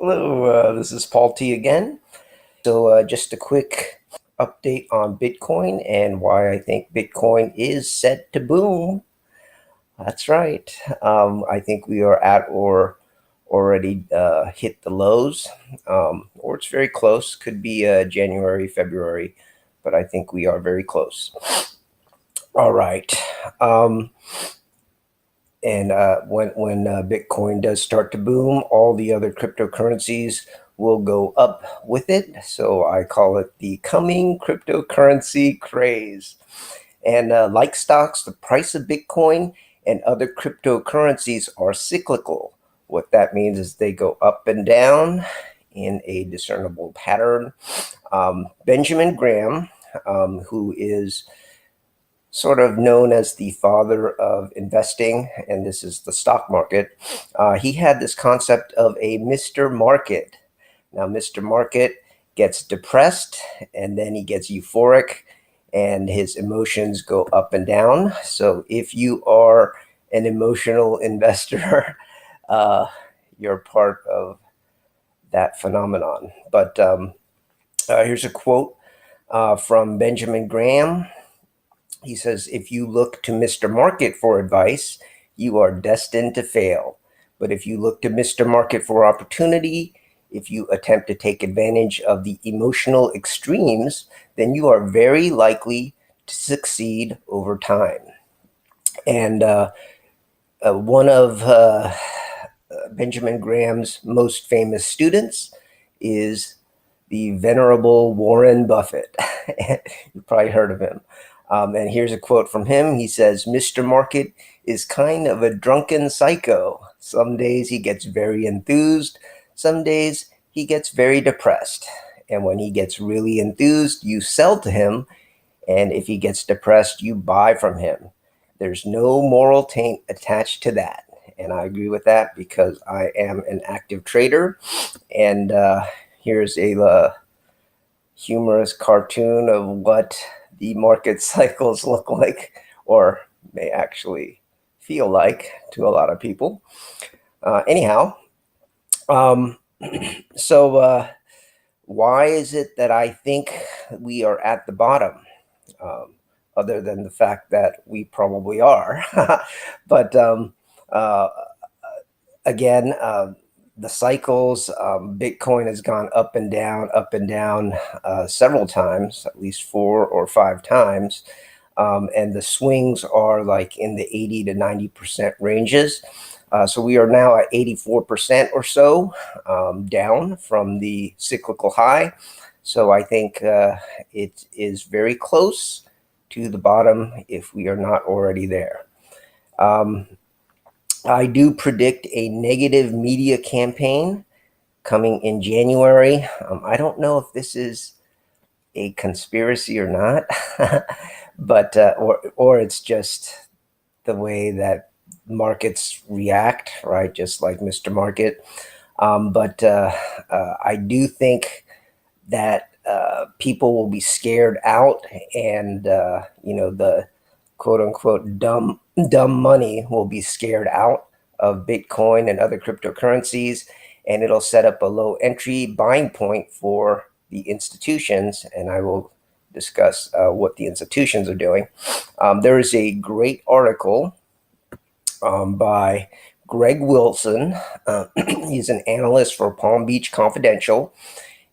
Hello, this is Paul T again. Just a quick update on Bitcoin and why I think Bitcoin is set to boom. That's right. I think we are at or already hit the lows, or it's very close. Could be January, February, but I think we are very close. All right. Um, and when Bitcoin does start to boom, all the other cryptocurrencies will go up with it. So I call it the coming cryptocurrency craze. And like stocks, the price of Bitcoin and other cryptocurrencies are cyclical. What that means is they go up and down in a discernible pattern. Benjamin Graham, who is sort of known as the father of investing, and this is the stock market. He had this concept of a Mr. Market. Now, Mr. Market gets depressed and then he gets euphoric, and his emotions go up and down. So, if you are an emotional investor, uh, you're part of that phenomenon. But here's a quote from Benjamin Graham. He says, if you look to Mr. Market for advice, you are destined to fail. But if you look to Mr. Market for opportunity, if you attempt to take advantage of the emotional extremes, then you are very likely to succeed over time. And one of Benjamin Graham's most famous students is the venerable Warren Buffett. You've probably heard of him. And here's a quote from him. He says, Mr. Market is kind of a drunken psycho. Some days he gets very enthused. Some days he gets very depressed. And when he gets really enthused, you sell to him. And if he gets depressed, you buy from him. There's no moral taint attached to that. And I agree with that because I am an active trader. And here's a humorous cartoon of what the market cycles look like, or may actually feel like to a lot of people. Anyhow, um, so why is it that I think we are at the bottom? Um, Other than the fact that we probably are. But uh, again, the cycles, Bitcoin has gone up and down several times, at least 4 or 5 times. And the swings are like in the 80 to 90% ranges. So we are now at 84% or so, down from the cyclical high. So I think it is very close to the bottom if we are not already there. Um, I do predict a negative media campaign coming in January. I don't know if this is a conspiracy or not, but or it's just the way that markets react, right? Just like Mr. Market. But I do think that people will be scared out, and the quote unquote dumb money will be scared out of Bitcoin and other cryptocurrencies, and it'll set up a low entry buying point for the institutions. And I will discuss what the institutions are doing. There is a great article by Greg Wilson. He's an analyst for Palm Beach Confidential.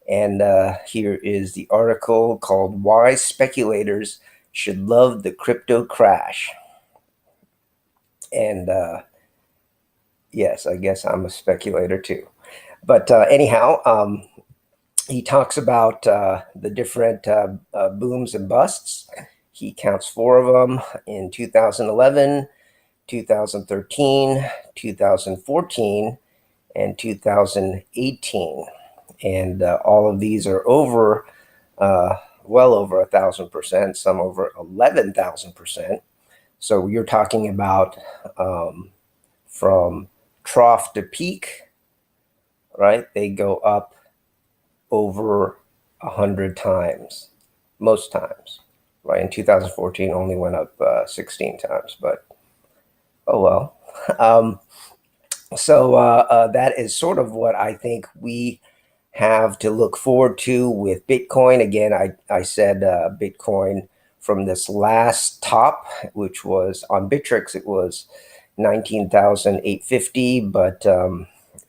And here is the article called Why Speculators Should Love the Crypto Crash. And yes, I guess I'm a speculator too. But anyhow, he talks about the different booms and busts. He counts 4 of them in 2011, 2013, 2014, and 2018. And all of these are over, well over 1,000%, some over 11,000%. So you're talking about from trough to peak, right? They go up over 100 times, most times, right? In 2014, only went up 16 times, but oh well. So that is sort of what I think we have to look forward to with Bitcoin. Again, I said Bitcoin from this last top, which was on Bittrex, it was 19,850, but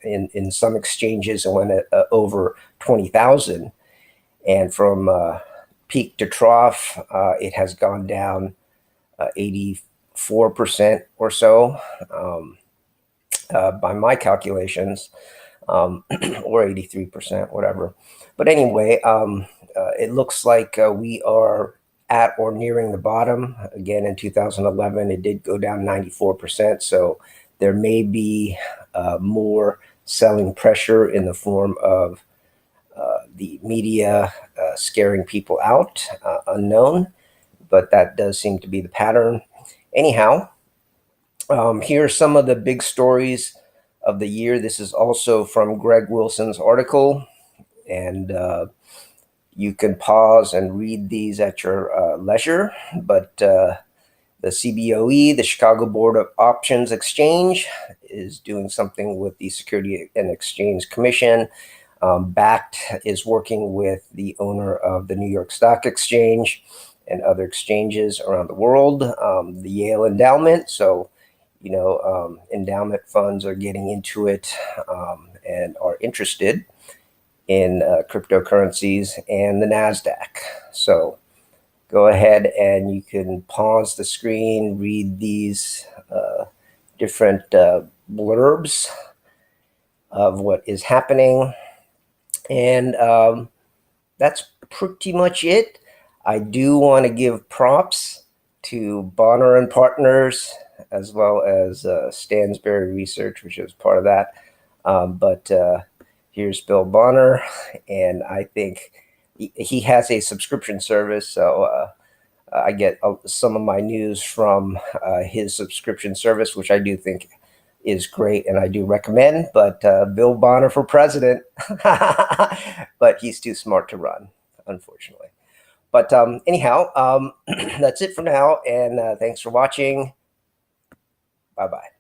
in some exchanges it went over 20,000. And from peak to trough, it has gone down 84% or so. By my calculations, or 83%, whatever. But anyway, it looks like we are at or nearing the bottom. Again, in 2011, it did go down 94%. So there may be more selling pressure in the form of the media scaring people out, unknown, but that does seem to be the pattern. Anyhow, here are some of the big stories of the year. This is also from Greg Wilson's article, and you can pause and read these at your leisure. But the CBOE, the Chicago Board of Options Exchange, is doing something with the Security and Exchange Commission. BACT is working with the owner of the New York Stock Exchange and other exchanges around the world, the Yale Endowment. So endowment funds are getting into it and are interested in cryptocurrencies, and the NASDAQ. So go ahead and you can pause the screen, read these different blurbs of what is happening. And that's pretty much it. I do want to give props to Bonner and Partners, as well as Stansberry Research, which is part of that. But here's Bill Bonner, and I think he has a subscription service, so I get some of my news from his subscription service, which I do think is great and I do recommend. But Bill Bonner for president, but he's too smart to run, unfortunately. But anyhow, that's it for now, and thanks for watching. Bye-bye.